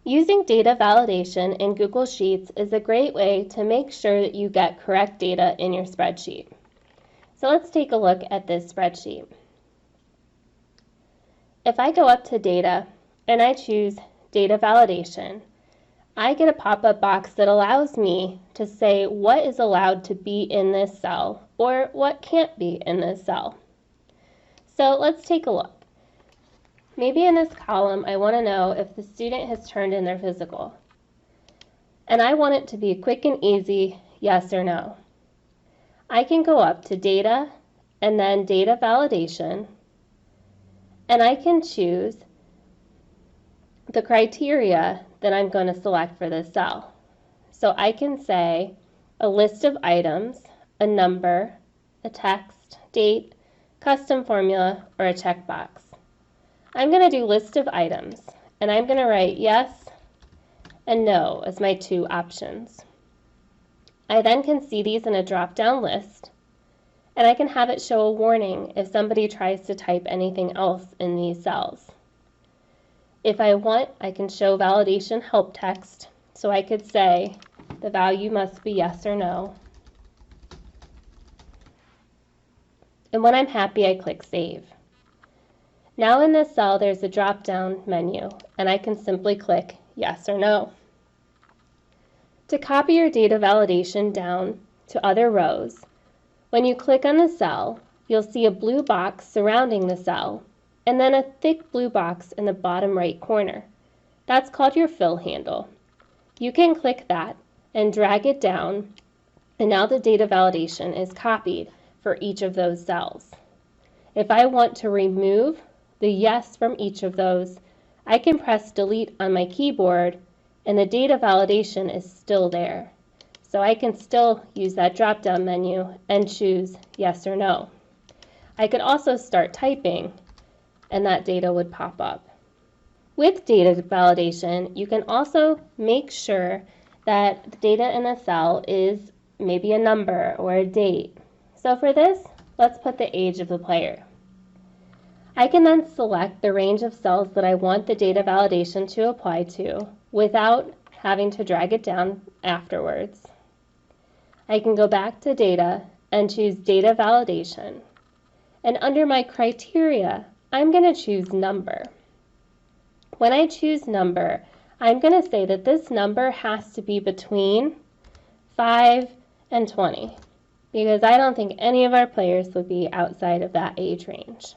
Using data validation in Google Sheets is a great way to make sure that you get correct data in your spreadsheet. So let's take a look at this spreadsheet. If I go up to Data and I choose Data Validation, I get a pop-up box that allows me to say what is allowed to be in this cell or what can't be in this cell. So let's take a look. Maybe in this column I want to know if the student has turned in their physical. And I want it to be quick and easy, yes or no. I can go up to Data and then Data Validation, and I can choose the criteria that I'm going to select for this cell. So I can say a list of items, a number, a text, date, custom formula, or a checkbox. I'm going to do list of items, and I'm going to write yes and no as my two options. I then can see these in a drop-down list, and I can have it show a warning if somebody tries to type anything else in these cells. If I want, I can show validation help text, so I could say the value must be yes or no. And when I'm happy, I click Save. Now in this cell, there's a drop-down menu, and I can simply click yes or no. To copy your data validation down to other rows, when you click on the cell, you'll see a blue box surrounding the cell, and then a thick blue box in the bottom right corner. That's called your fill handle. You can click that and drag it down, and now the data validation is copied for each of those cells. If I want to remove the yes from each of those, I can press delete on my keyboard and the data validation is still there. So I can still use that drop-down menu and choose yes or no. I could also start typing and that data would pop up. With data validation, you can also make sure that the data in a cell is maybe a number or a date. So for this, let's put the age of the player. I can then select the range of cells that I want the data validation to apply to without having to drag it down afterwards. I can go back to Data and choose Data Validation. And under my criteria, I'm going to choose Number. When I choose Number, I'm going to say that this number has to be between 5 and 20, because I don't think any of our players would be outside of that age range.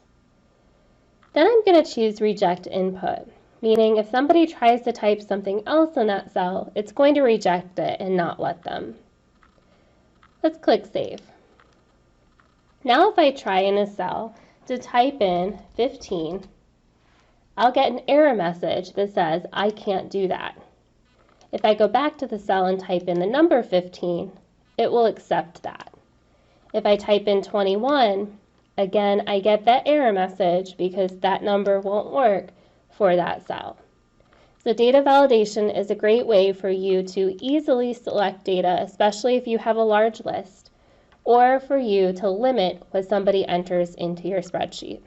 Then I'm going to choose Reject Input, meaning if somebody tries to type something else in that cell, it's going to reject it and not let them. Let's click Save. Now if I try in a cell to type in 15, I'll get an error message that says I can't do that. If I go back to the cell and type in the number 15, it will accept that. If I type in 21, again, I get that error message because that number won't work for that cell. So data validation is a great way for you to easily select data, especially if you have a large list, or for you to limit what somebody enters into your spreadsheet.